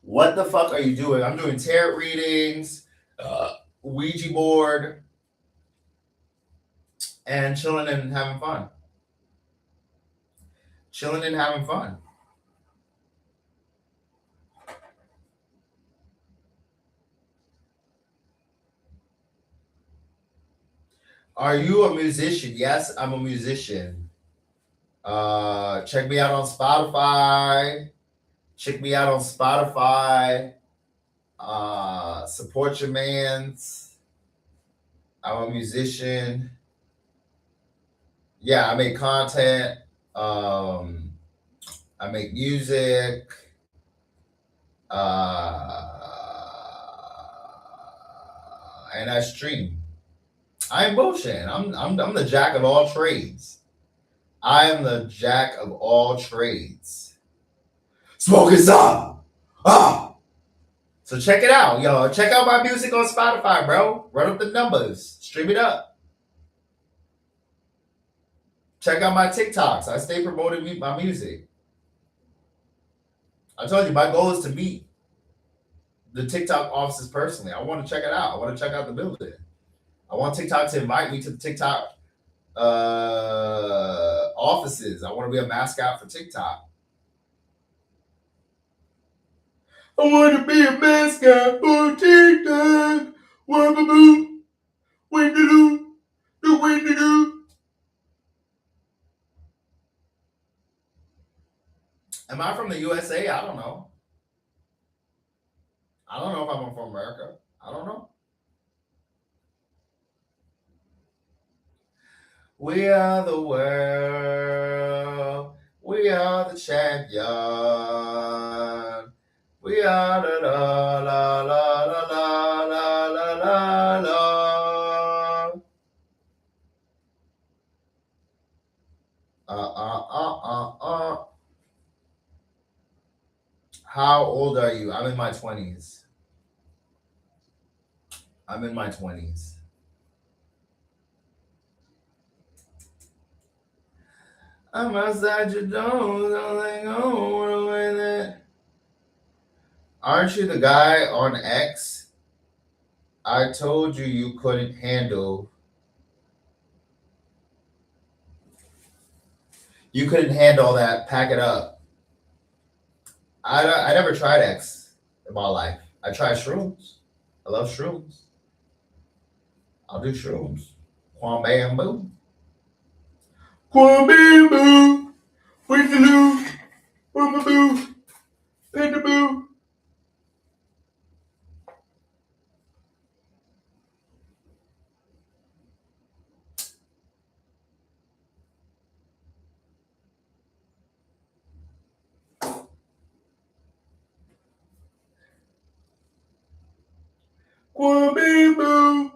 What the fuck are you doing? I'm doing tarot readings, Ouija board, and chilling and having fun. Are you a musician? Yes, I'm a musician. Check me out on Spotify. Support your mans. I'm a musician. Yeah, I make content. I make music. And I stream. I ain't bullshitting. I'm the jack of all trades. I am the jack of all trades. Smoking some. Ah. So check it out, yo. Check out my music on Spotify, bro. Run up the numbers. Stream it up. Check out my TikToks. I stay promoting my music. I told you my goal is to meet the TikTok offices personally. I want to check it out. I want to check out the building. I want TikTok to invite me to the TikTok offices. I want to be a mascot for TikTok. I want to be a mascot for TikTok. When to do. Am I from the USA? I don't know. I don't know if I'm from America. I don't know. We are the world. We are the champion. We are la la la la la la la la old are you? I'm in my 20s. I'm in my 20s. I'm outside your door. I'm like, oh, where that? Aren't you the guy on X? I told you you couldn't handle. You couldn't handle that. Pack it up. I never tried X in my life. I tried shrooms. I love shrooms. I'll do shrooms. Quam bam boo. Quam bam boo. With the loo. With the boo. Pin the boo. Quam bam boo.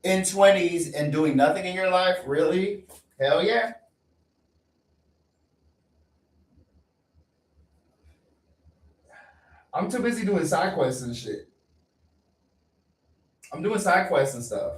In 20s and doing nothing in your life? Really? Hell yeah. I'm too busy doing side quests and shit. I'm doing side quests and stuff.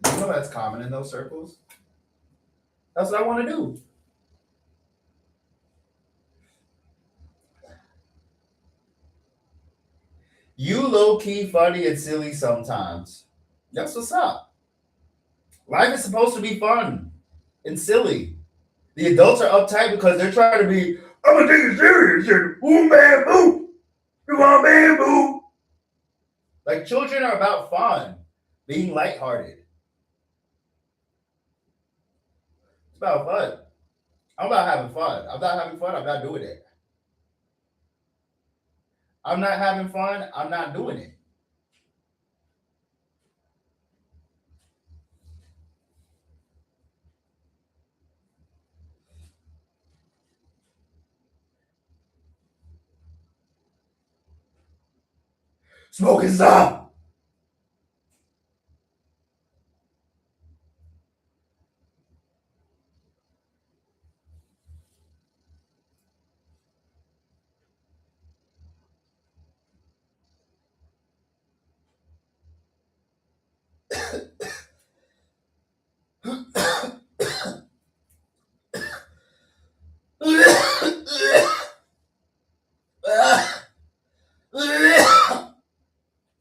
You know that's common in those circles. That's what I want to do. You low key funny and silly sometimes. That's what's up. Life is supposed to be fun and silly. The adults are uptight because they're trying to be, I'm gonna take it serious and boom bam boom. You want bam boom. Like children are about fun, being lighthearted. It's about fun. I'm about having fun. I'm not having fun, I'm not doing it. I'm not having fun, I'm not doing it. Smoking stop.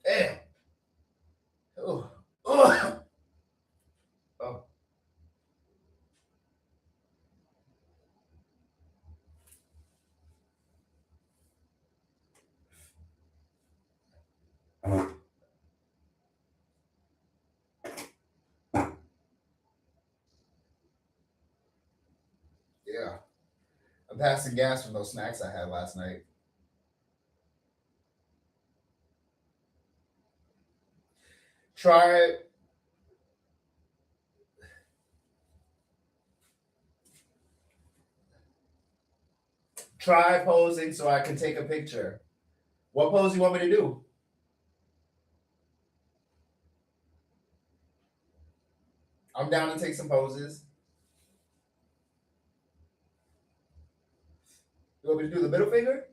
Damn. Oh, oh, oh. Yeah. I'm passing gas from those snacks I had last night. Try try posing so I can take a picture. What pose do you want me to do? I'm down to take some poses. You want me to do the middle finger?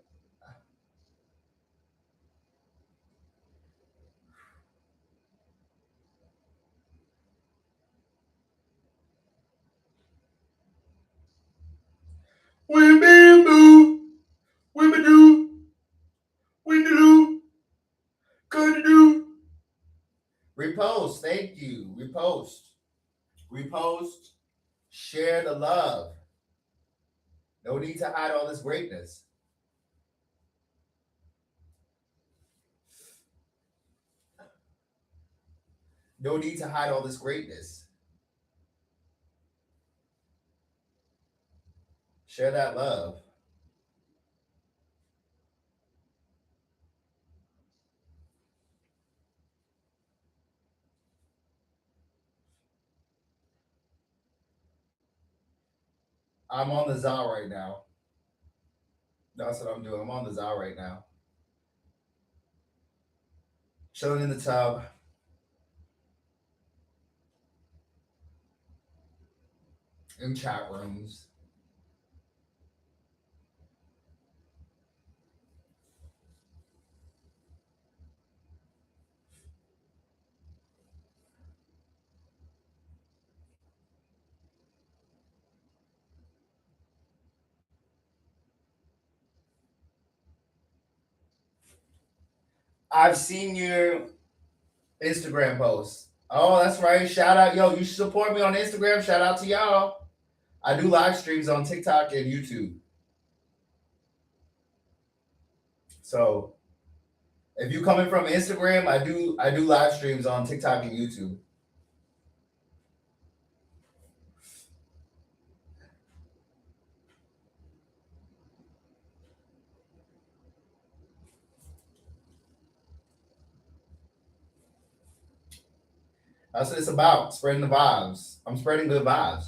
We bamboo, we do, we do, could do. Repost, thank you. Repost. Repost. Share the love. No need to hide all this greatness. No need to hide all this greatness. Share that love. I'm on the Zal right now. That's what I'm doing. I'm on the Zal right now. Chilling in the tub. In chat rooms. I've seen your Instagram posts. Oh, that's right. Shout out, yo. You should support me on Instagram. Shout out to y'all. I do live streams on TikTok and YouTube. So if you coming from Instagram, I do live streams on TikTok and YouTube. That's what it's about. Spreading the vibes. I'm spreading good vibes.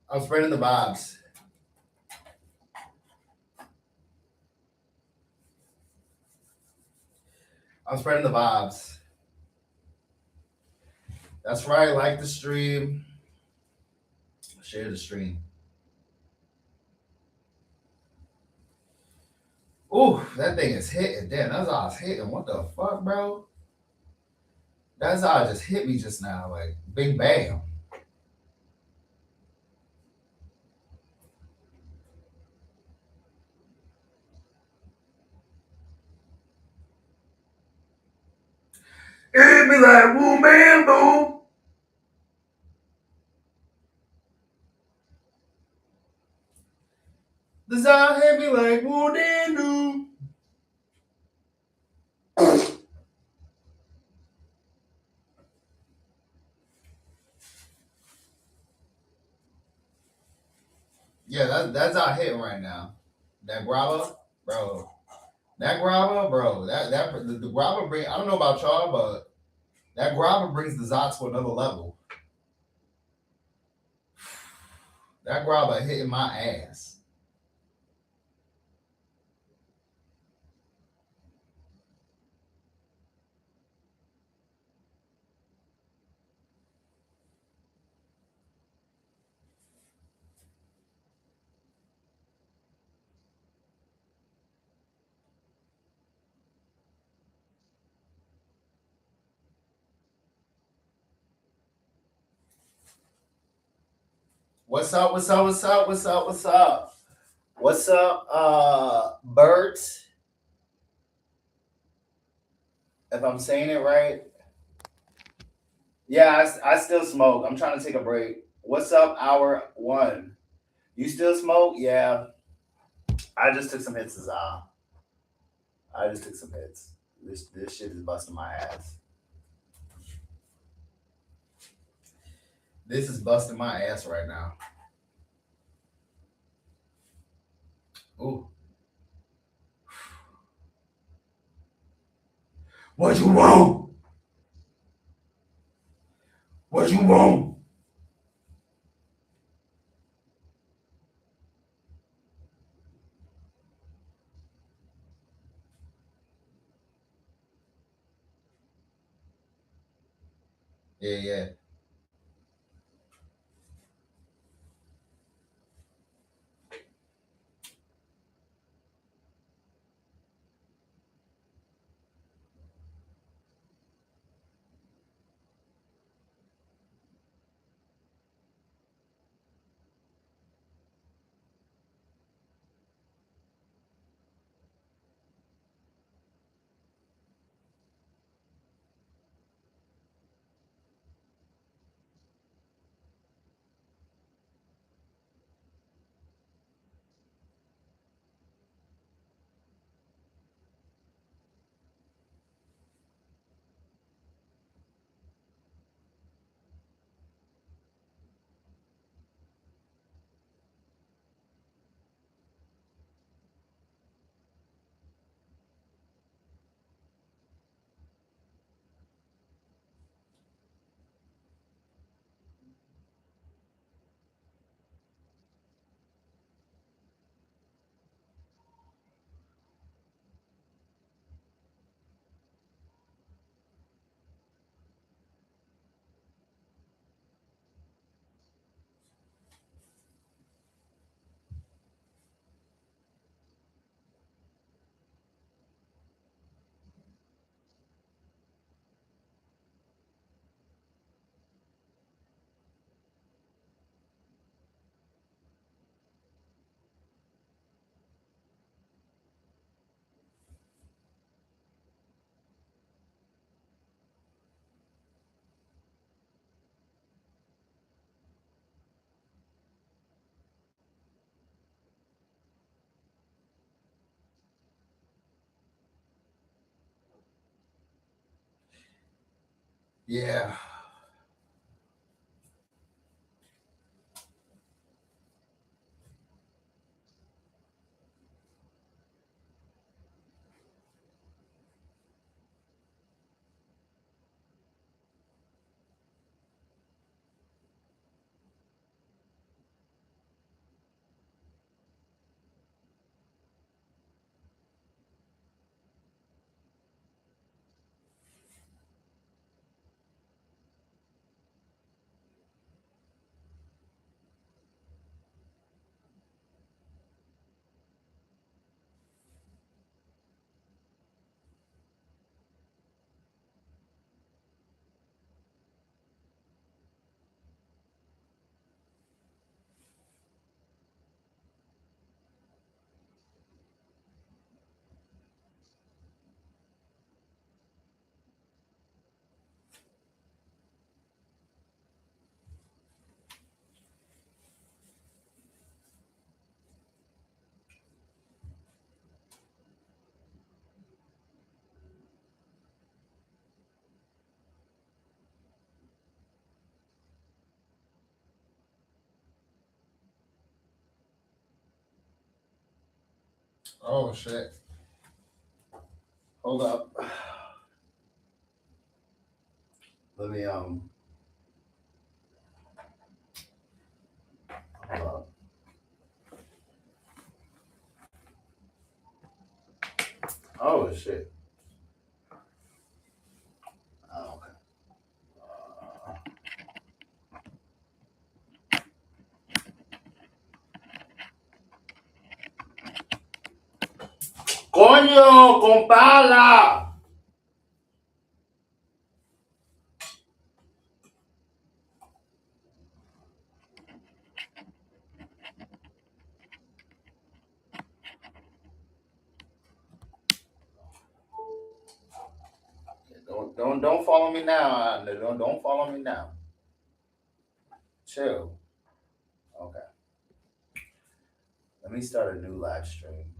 I'm spreading the vibes. I'm spreading the vibes. That's right. Like the stream. Share the stream. Ooh, that thing is hitting. Damn, that's all it's hitting. What the fuck, bro? That's all just hit me just now. Like, big bam. It be like, boom, bam, boom. The sound hit me like, boom, dan, boom. Yeah, that's all hitting right now. That guava, bro. That guava, bro. The guava bring. I don't know about y'all, but that guava brings the Zot to another level. That guava hitting my ass. What's up? What's up? What's up? What's up? What's up? What's up, Bert? If I'm saying it right. Yeah, I still smoke. I'm trying to take a break. What's up, hour one? You still smoke? Yeah. I just took some hits as I just took some hits. This shit is busting my ass. This is busting my ass right now. Ooh. What you want? What you want? Yeah, yeah. Yeah. Oh shit. Hold up. Let me hold up. Oh shit. Oh, okay. Coño, compala. Don't follow me now. Don't follow me now. Chill. Okay. Let me start a new live stream.